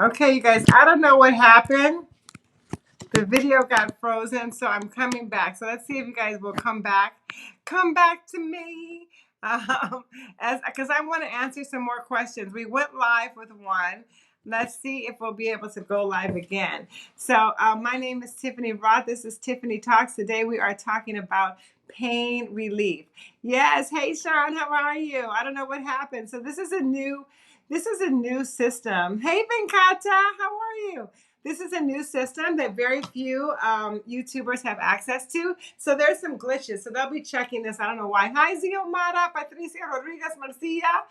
Okay, you guys, I don't know what happened. The video got frozen, so I'm coming back. So let's see if you guys will come back. Come back to me. As because I want to answer some more questions. We went live with one. Let's see if we'll be able to go live again. So my name is Tiffany Roth. This is Tiffany Talks. Today we are talking about pain relief. Yes. Hey, Sean, how are you? I don't know what happened. So this is a new system. Hey, Venkata, how are you? This is a new system that very few YouTubers have access to. So there's some glitches. So they'll be checking this. I don't know why. Hi, Ziomara, Patricia Rodriguez Marcia.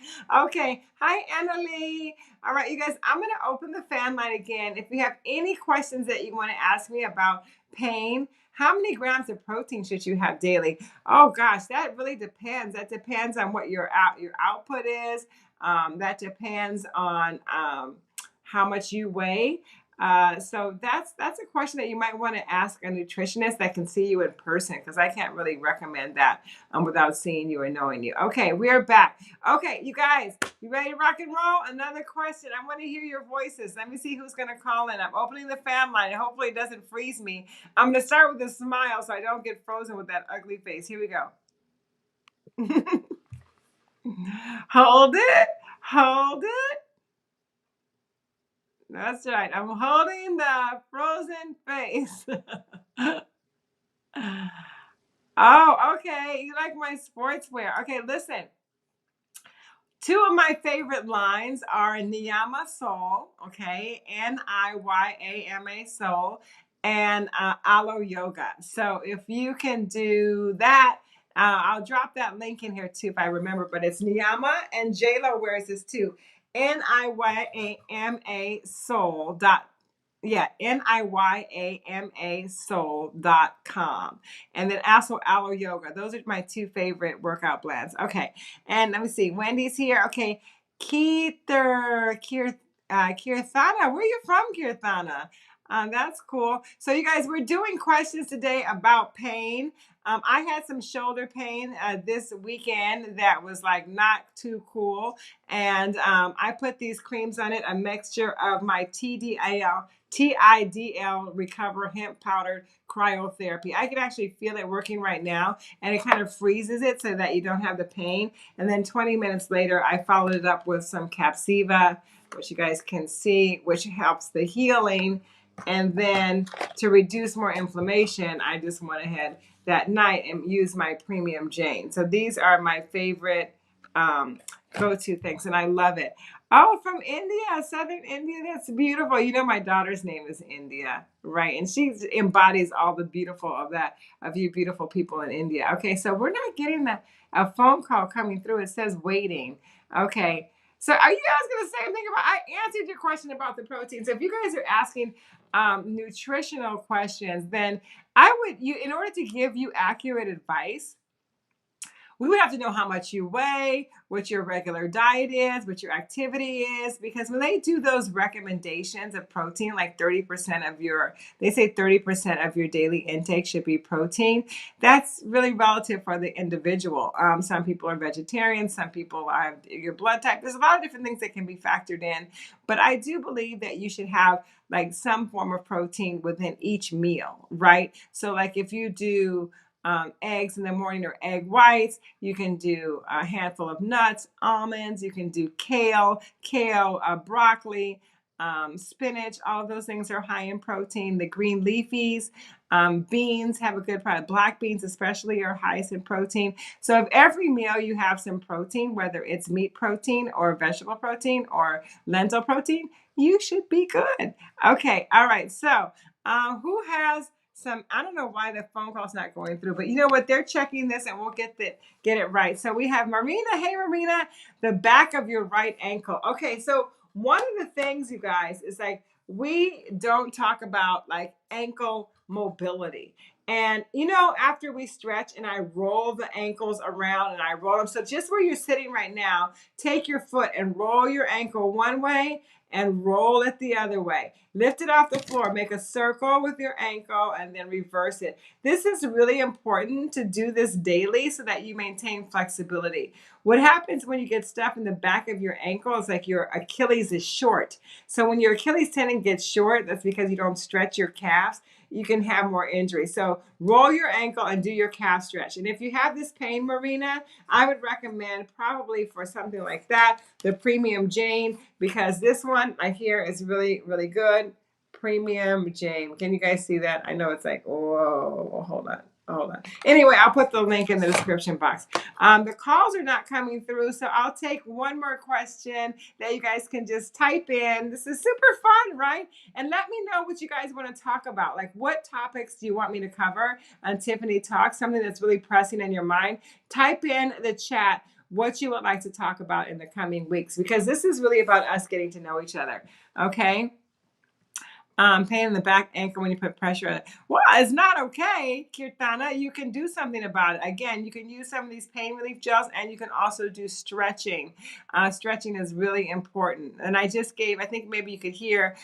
Okay. Hi, Annalie. All right, you guys, I'm going to open the fan line again. If you have any questions that you want to ask me about pain, how many grams of protein should you have daily? Oh gosh, that really depends. That depends on what your output is. That depends on how much you weigh. So that's a question that you might want to ask a nutritionist that can see you in person, because I can't really recommend that without seeing you or knowing you. Okay, we're back. Okay, you guys, you ready to rock and roll? Another question. I want to hear your voices. Let me see who's going to call in. I'm opening the fan line, and hopefully it doesn't freeze me. I'm going to start with a smile so I don't get frozen with that ugly face. Here we go. Hold it. Hold it. That's right. I'm holding the frozen face. Oh, okay. You like my sportswear. Okay, listen. Two of my favorite lines are Niyama Soul, okay, Niyama Soul, and Alo Yoga. So if you can do that, I'll drop that link in here too if I remember. But it's Niyama, and JLo wears this too. Niyama Soul dot Niyama Soul.com. And then also Alo Yoga. Those are my two favorite workout blends. Okay. And let me see. Wendy's here. Okay. Kirthana. Where are you from, Kirthana? That's cool. So you guys, we're doing questions today about pain. I had some shoulder pain this weekend that was like not too cool. And I put these creams on it, a mixture of my TIDL Recover Hemp Powder Cryotherapy. I can actually feel it working right now, and it kind of freezes it so that you don't have the pain. And then 20 minutes later, I followed it up with some Capsiva, which you guys can see, which helps the healing. And then to reduce more inflammation, I just went ahead that night and used my Premium Jane. So these are my favorite go-to things, and I love it. Oh, from India, Southern India. That's beautiful. You know, my daughter's name is India, right? And she embodies all the beautiful of you beautiful people in India. Okay, so we're not getting a phone call coming through. It says waiting. Okay. So are you guys going to say anything about, I answered your question about the protein. So if you guys are asking nutritional questions, then in order to give you accurate advice, we would have to know how much you weigh, what your regular diet is, what your activity is, because when they do those recommendations of protein, like they say 30% of your daily intake should be protein. That's really relative for the individual. Some people are vegetarian, some people have your blood type. There's a lot of different things that can be factored in, but I do believe that you should have like some form of protein within each meal, right? So like if you do eggs in the morning or egg whites. You can do a handful of nuts, almonds. You can do kale, broccoli, spinach. All of those things are high in protein. The green leafies, beans have a good product. Black beans especially are highest in protein. So if every meal you have some protein, whether it's meat protein or vegetable protein or lentil protein, you should be good. Okay, all right. So who has I don't know why the phone call's not going through, but you know what? They're checking this and we'll get it right. So we have Marina. Hey, Marina, the back of your right ankle. Okay, so one of the things, you guys, is like we don't talk about like ankle mobility. And you know, after we stretch and I roll the ankles around and I roll them. So just where you're sitting right now, take your foot and roll your ankle one way and roll it the other way. Lift it off the floor, make a circle with your ankle and then reverse it. This is really important to do this daily so that you maintain flexibility. What happens when you get stuff in the back of your ankle is like your Achilles is short. So when your Achilles tendon gets short, that's because you don't stretch your calves. You can have more injury. So roll your ankle and do your calf stretch. And if you have this pain, Marina, I would recommend probably for something like that, the Premium Jane, because this one I hear is really, really good. Premium Jane. Can you guys see that? I know it's like, whoa, hold on. Hold on. Anyway, I'll put the link in the description box. The calls are not coming through, so I'll take one more question that you guys can just type in. This is super fun, right? And let me know what you guys want to talk about. Like, what topics do you want me to cover on Tiffany Talk? Something that's really pressing in your mind. Type in the chat what you would like to talk about in the coming weeks, because this is really about us getting to know each other. Okay? Pain in the back ankle when you put pressure on it. Well, it's not okay, Kirtana. You can do something about it. Again, you can use some of these pain relief gels and you can also do stretching. Stretching is really important. And I just gave, I think maybe you could hear,